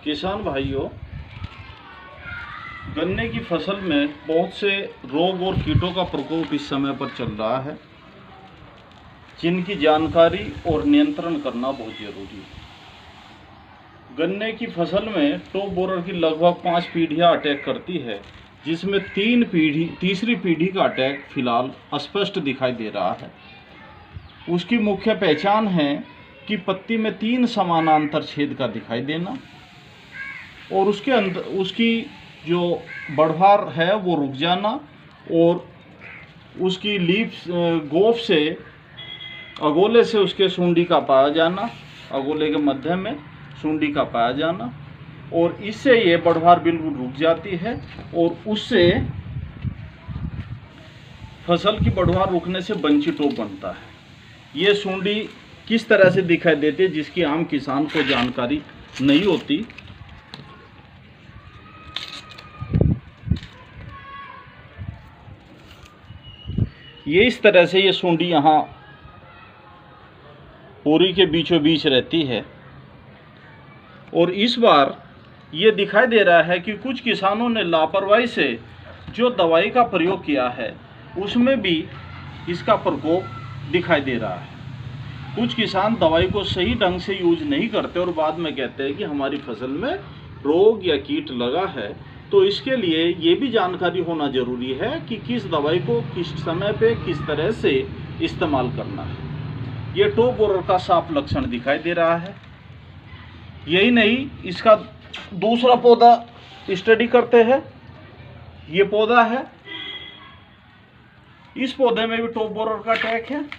किसान भाइयों, गन्ने की फसल में बहुत से रोग और कीटों का प्रकोप इस समय पर चल रहा है, जिनकी जानकारी और नियंत्रण करना बहुत जरूरी है। गन्ने की फसल में टॉप बोरर की लगभग 5 पीढ़ियां अटैक करती है, जिसमें तीसरी पीढ़ी का अटैक फिलहाल स्पष्ट दिखाई दे रहा है। उसकी मुख्य पहचान है कि पत्ती में 3 समानांतर छेद का दिखाई देना और उसके अंदर उसकी जो बढ़वार है वो रुक जाना और उसकी लीफ गोफ से अगोले से उसके सूंडी का पाया जाना, अगोले के मध्य में सूंडी का पाया जाना, और इससे ये बढ़वार बिल्कुल रुक जाती है और उससे फसल की बढ़वार रुकने से बंची टॉप बनता है। ये सूंडी किस तरह से दिखाई देती है, जिसकी आम किसान को जानकारी नहीं होती। ये इस तरह से ये सूंडी यहाँ पोरी के बीचों बीच रहती है और इस बार ये दिखाई दे रहा है कि कुछ किसानों ने लापरवाही से जो दवाई का प्रयोग किया है उसमें भी इसका प्रकोप दिखाई दे रहा है। कुछ किसान दवाई को सही ढंग से यूज नहीं करते और बाद में कहते हैं कि हमारी फसल में रोग या कीट लगा है। तो इसके लिए ये भी जानकारी होना जरूरी है कि किस दवाई को किस समय पे किस तरह से इस्तेमाल करना है। ये टॉप बोरर का साफ लक्षण दिखाई दे रहा है। यही नहीं, इसका दूसरा पौधा स्टडी करते हैं। ये पौधा है, इस पौधे में भी टॉप बोरर का अटैक है।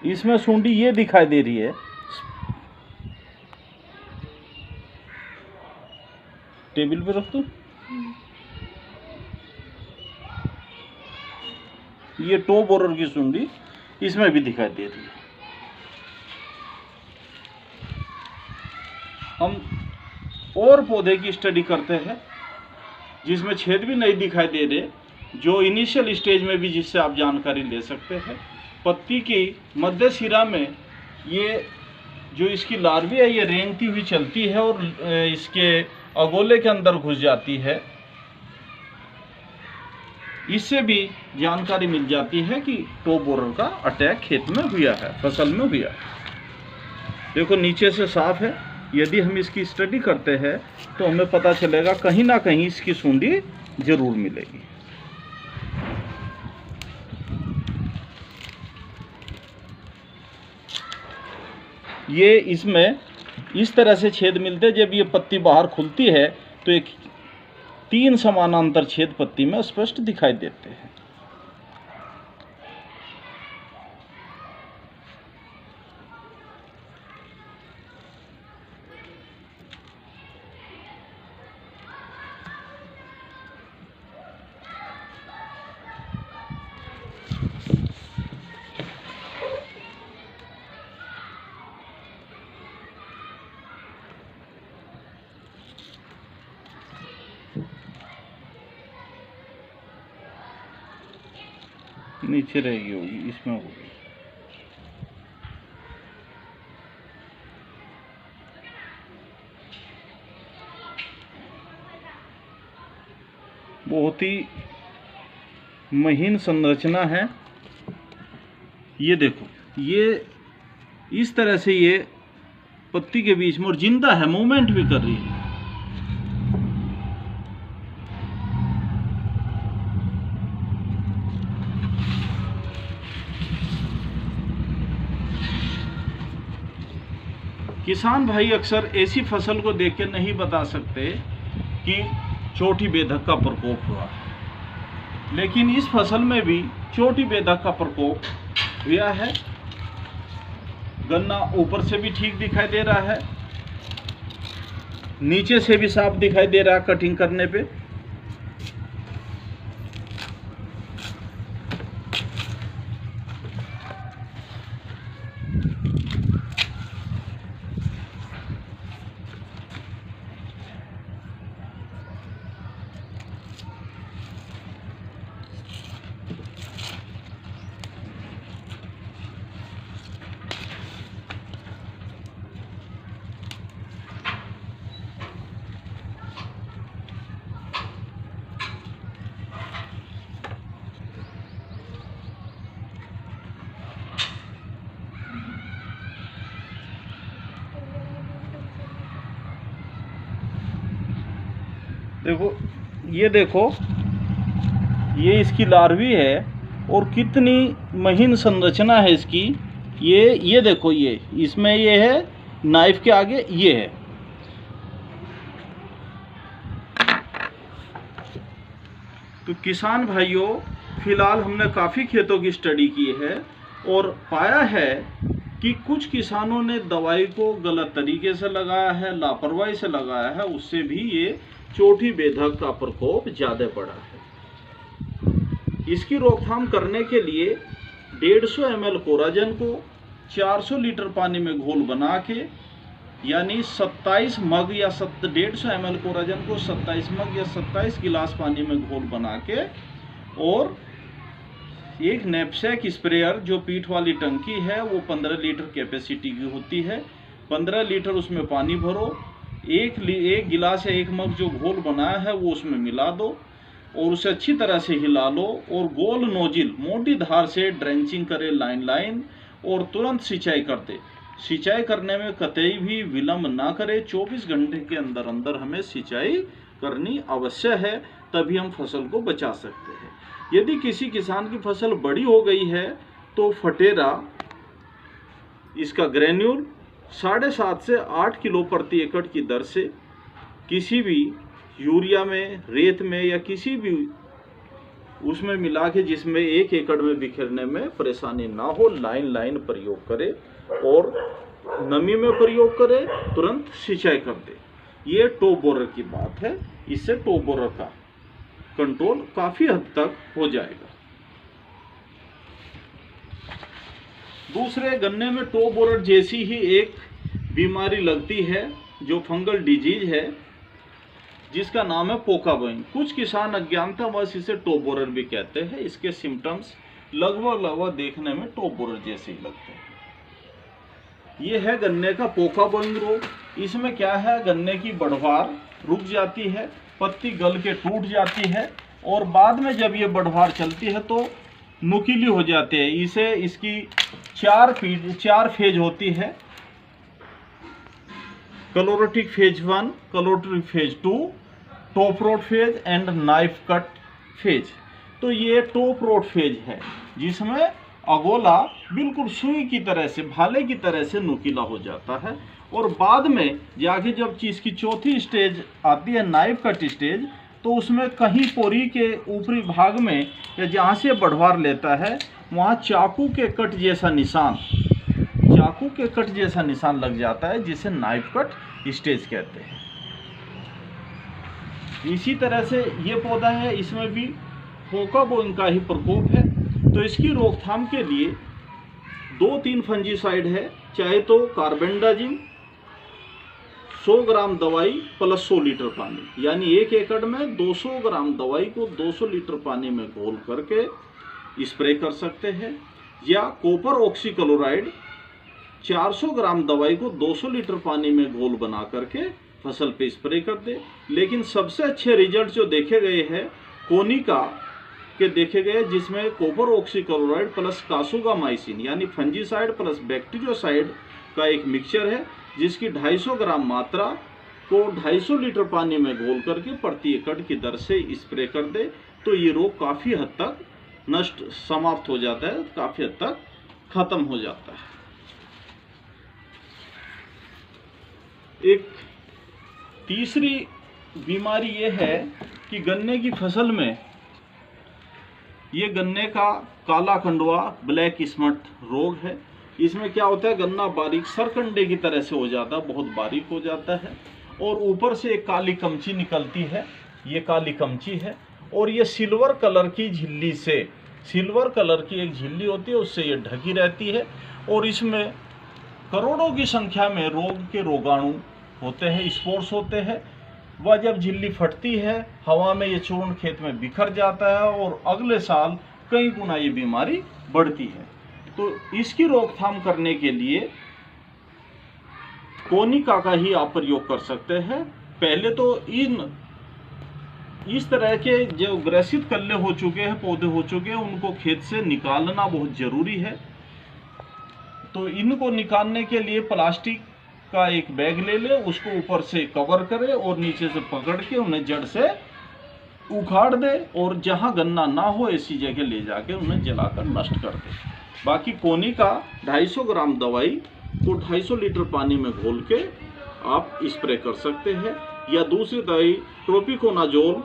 इसमें सूंडी ये दिखाई दे रही है, टेबल पे रख दो। ये टॉप बोरर की सूंडी इसमें भी दिखाई दे रही है। हम और पौधे की स्टडी करते हैं जिसमें छेद भी नहीं दिखाई दे रहे, जो इनिशियल स्टेज में भी, जिससे आप जानकारी ले सकते हैं। पत्ती की मध्य सिरा में ये जो इसकी लार्वी है ये रेंगती हुई चलती है और इसके अगोले के अंदर घुस जाती है। इससे भी जानकारी मिल जाती है कि टॉप बोरर का अटैक खेत में हुआ है, फसल में हुआ है। देखो नीचे से साफ है। यदि हम इसकी स्टडी करते हैं तो हमें पता चलेगा कहीं ना कहीं इसकी सूंडी जरूर मिलेगी। ये इसमें इस तरह से छेद मिलते हैं। जब ये पत्ती बाहर खुलती है तो एक 3 समानांतर छेद पत्ती में स्पष्ट दिखाई देते हैं। नीचे रहेगी, होगी इसमें होगी। बहुत ही महीन संरचना है। ये देखो, ये इस तरह से ये पत्ती के बीच में और जिंदा है, मूवमेंट भी कर रही है। किसान भाई अक्सर ऐसी फसल को देख के नहीं बता सकते कि चोटी बेधक का प्रकोप हुआ है, लेकिन इस फसल में भी चोटी बेधक का प्रकोप हुआ है। गन्ना ऊपर से भी ठीक दिखाई दे रहा है, नीचे से भी साफ दिखाई दे रहा है कटिंग करने पे। देखो ये इसकी लार्वी है और कितनी महीन संरचना है इसकी। ये देखो, ये इसमें ये है, नाइफ के आगे ये है। तो किसान भाइयों, फिलहाल हमने काफ़ी खेतों की स्टडी की है और पाया है कि कुछ किसानों ने दवाई को गलत तरीके से लगाया है, लापरवाही से लगाया है, उससे भी ये चोटी बेधक का प्रकोप ज़्यादा बढ़ा है। इसकी रोकथाम करने के लिए 150 ml कोराजन को 400 लीटर पानी में घोल बना के, यानी 27 मग या 150 ml कोराजन को 27 मग या 27 गिलास पानी में घोल बना के, और एक नैपसैक स्प्रेयर जो पीठ वाली टंकी है वो 15 लीटर कैपेसिटी की होती है, 15 लीटर उसमें पानी भरो, एक गिलास या 1 मग जो घोल बनाया है वो उसमें मिला दो और उसे अच्छी तरह से हिला लो और गोल नोजिल मोटी धार से ड्रेंचिंग करे लाइन लाइन, और तुरंत सिंचाई कर दे। सिंचाई करने में कतई भी विलंब ना करे, 24 घंटे के अंदर अंदर हमें सिंचाई करनी अवश्य है, तभी हम फसल को बचा सकते हैं। यदि किसी किसान की फसल बड़ी हो गई है तो फटेरा, इसका ग्रेन्यूल 7.5 से 8 किलो प्रति एकड़ की दर से किसी भी यूरिया में, रेत में या किसी भी उसमें मिला के, जिसमें 1 एकड़ में बिखरने में परेशानी ना हो, लाइन लाइन प्रयोग करे और नमी में प्रयोग करे, तुरंत सिंचाई कर दे। ये टॉप बोरर की बात है, इससे टॉप बोरर का कंट्रोल काफ़ी हद तक हो जाएगा। दूसरे, गन्ने में टॉप बोरर जैसी ही एक बीमारी लगती है जो फंगल डिजीज है, जिसका नाम है पोका बॉइंग। कुछ किसान अज्ञानतावश इसे टॉप बोरर भी कहते हैं। इसके सिम्टम्स लगभग देखने में टॉप बोरर जैसे ही लगते हैं। ये है गन्ने का पोका बॉइंग रोग। इसमें क्या है, गन्ने की बढ़वार रुक जाती है, पत्ती गल के टूट जाती है और बाद में जब ये बढ़वार चलती है तो नुकीली हो जाती है। इसकी 4 फेज होती है, chlorotic phase 1, chlorotic phase 2, top road phase and knife cut phase. तो ये टॉप रोड फेज है जिसमें अगोला बिल्कुल सुई की तरह से, भाले की तरह से नुकीला हो जाता है, और बाद में जाके जब चीज़ की चौथी स्टेज आती है, नाइफ कट स्टेज, तो उसमें कहीं पोरी के ऊपरी भाग में या जहाँ से बढ़वार लेता है वहाँ चाकू के कट जैसा निशान लग जाता है, जिसे नाइफ कट स्टेज कहते हैं। इसी तरह से ये पौधा है, इसमें भी पोका बॉइंग का ही प्रकोप है। तो इसकी रोकथाम के लिए 2-3 फंजीसाइड है, चाहे तो कार्बेंडाजिम 100 ग्राम दवाई प्लस 100 लीटर पानी, यानी 1 एकड़ में 200 ग्राम दवाई को 200 लीटर पानी में घोल करके स्प्रे कर सकते हैं, या कॉपर ऑक्सीक्लोराइड 400 ग्राम दवाई को 200 लीटर पानी में घोल बना करके फसल पे स्प्रे कर दे। लेकिन सबसे अच्छे रिजल्ट जो देखे गए हैं कोनिका के देखे गए, जिसमें कॉपर ऑक्सीक्लोराइड प्लस कासुगामाइसिन यानी फंजीसाइड प्लस बैक्टीरियोसाइड का एक मिक्सचर है, जिसकी 250 ग्राम मात्रा को 250 लीटर पानी में घोल करके प्रति एकड़ की दर से स्प्रे कर दे, तो ये रोग काफ़ी हद तक समाप्त हो जाता है, काफ़ी हद तक खत्म हो जाता है। एक तीसरी बीमारी ये है कि गन्ने की फसल में ये गन्ने का काला कंडवा ब्लैक स्मट रोग है। इसमें क्या होता है, गन्ना बारीक सरकंडे की तरह से हो जाता है, बहुत बारीक हो जाता है और ऊपर से एक काली कमची निकलती है। ये काली कमची है और ये सिल्वर कलर की झिल्ली से, सिल्वर कलर की एक झिल्ली होती है, उससे ये ढकी रहती है और इसमें करोड़ों की संख्या में रोग के रोगाणु होते हैं, स्पोर्स होते हैं। वह जब झिल्ली फटती है हवा में ये चूर्ण खेत में बिखर जाता है और अगले साल कई गुना ये बीमारी बढ़ती है। तो इसकी रोकथाम करने के लिए कोनिका का ही आप प्रयोग कर सकते हैं। पहले तो इस तरह के जो ग्रसित कल्ले हो चुके हैं, पौधे हो चुके हैं, उनको खेत से निकालना बहुत जरूरी है। तो इनको निकालने के लिए प्लास्टिक का एक बैग ले ले, उसको ऊपर से कवर करे और नीचे से पकड़ के उन्हें जड़ से उखाड़ दे और जहां गन्ना ना हो ऐसी जगह ले जाके उन्हें जलाकर नष्ट कर दे। बाकी कोनिका 250 ग्राम दवाई को 250 लीटर पानी में घोल के आप स्प्रे कर सकते हैं, या दूसरी दवाई ट्रोपिकोनाजोल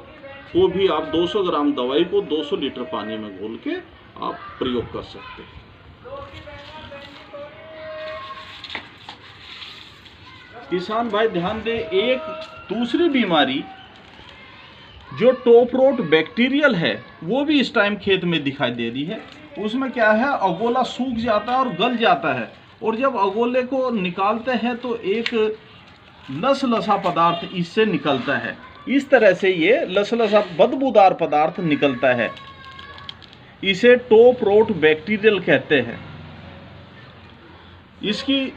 को भी आप 200 ग्राम दवाई को 200 लीटर पानी में घोल के आप प्रयोग कर सकते हैं। किसान भाई ध्यान दें, एक दूसरी बीमारी जो टॉप रोट बैक्टीरियल है वो भी इस टाइम खेत में दिखाई दे रही है। उसमें क्या है, अगोला सूख जाता है और गल जाता है और जब अगोले को निकालते हैं तो एक लसलसा पदार्थ इससे निकलता है। इस तरह से ये लसलसा बदबूदार पदार्थ निकलता है, इसे टॉप रोट बैक्टीरियल कहते हैं। इसकी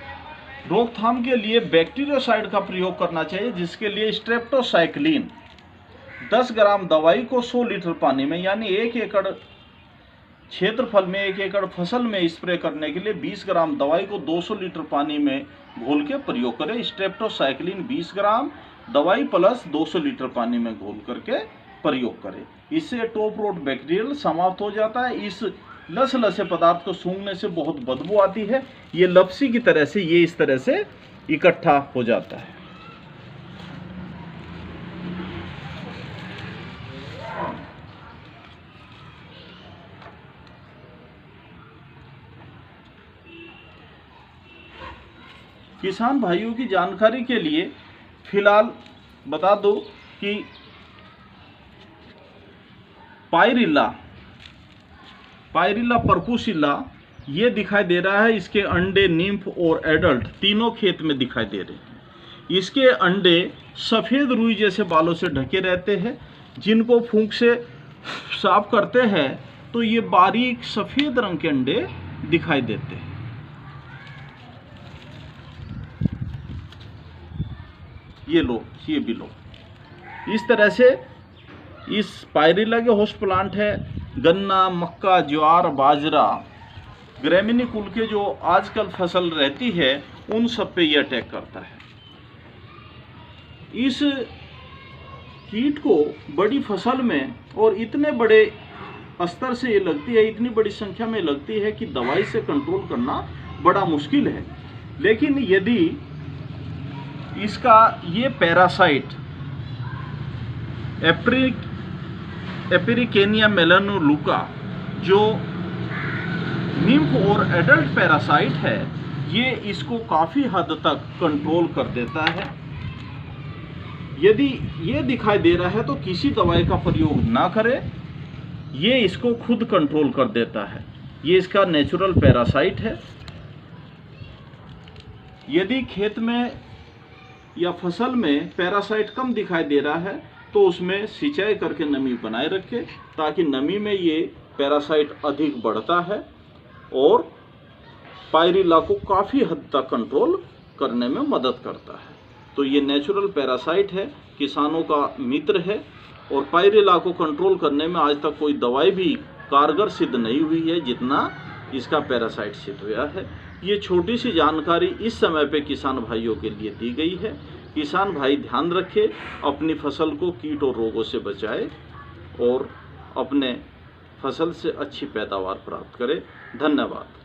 रोकथाम के लिए बैक्टीरियोसाइड का प्रयोग करना चाहिए, जिसके लिए स्ट्रेप्टोसाइक्लिन 10 ग्राम दवाई को 100 लीटर पानी में, यानी 1 एकड़ क्षेत्रफल में 1 एकड़ फसल में स्प्रे करने के लिए 20 ग्राम दवाई को 200 लीटर पानी में घोल के प्रयोग करें। स्ट्रेप्टोसाइक्लिन 20 ग्राम दवाई प्लस 200 लीटर पानी में घोल करके प्रयोग करें। इससे टॉप रोट बैक्टीरियल समाप्त हो जाता है। इस लसलसे पदार्थ को सूंघने से बहुत बदबू आती है, ये लपसी की तरह से ये इस तरह से इकट्ठा हो जाता है। किसान भाइयों की जानकारी के लिए फिलहाल बता दो कि पायरिल्ला पर्कुसिल्ला ये दिखाई दे रहा है। इसके अंडे निम्फ और एडल्ट तीनों खेत में दिखाई दे रहे हैं। इसके अंडे सफ़ेद रुई जैसे बालों से ढके रहते हैं, जिनको फूंक से साफ करते हैं तो ये बारीक सफ़ेद रंग के अंडे दिखाई देते हैं। ये लो, ये भी लो। इस तरह से इस पायरिल्ला के होस्ट प्लांट है गन्ना, मक्का, ज्वार, बाजरा, ग्रेमिनी कुल के जो आजकल फसल रहती है उन सब पे ये अटैक करता है। इस कीट को बड़ी फसल में और इतने बड़े स्तर से ये लगती है, इतनी बड़ी संख्या में लगती है कि दवाई से कंट्रोल करना बड़ा मुश्किल है। लेकिन यदि इसका ये पैरासाइट एपिरिकेनिया मेलानुलुका जो निम्फ और एडल्ट पैरासाइट है, ये इसको काफ़ी हद तक कंट्रोल कर देता है। यदि ये दिखाई दे रहा है तो किसी दवाई का प्रयोग ना करें, ये इसको खुद कंट्रोल कर देता है। ये इसका नेचुरल पैरासाइट है। यदि खेत में या फसल में पैरासाइट कम दिखाई दे रहा है तो उसमें सिंचाई करके नमी बनाए रखें, ताकि नमी में ये पैरासाइट अधिक बढ़ता है और पायरिल्ला को काफ़ी हद तक कंट्रोल करने में मदद करता है। तो ये नेचुरल पैरासाइट है, किसानों का मित्र है और पायरिल्ला को कंट्रोल करने में आज तक कोई दवाई भी कारगर सिद्ध नहीं हुई है जितना इसका पैरासाइट सिद्ध हुआ है। ये छोटी सी जानकारी इस समय पे किसान भाइयों के लिए दी गई है। किसान भाई ध्यान रखें, अपनी फसल को कीट और रोगों से बचाए और अपने फसल से अच्छी पैदावार प्राप्त करें। धन्यवाद।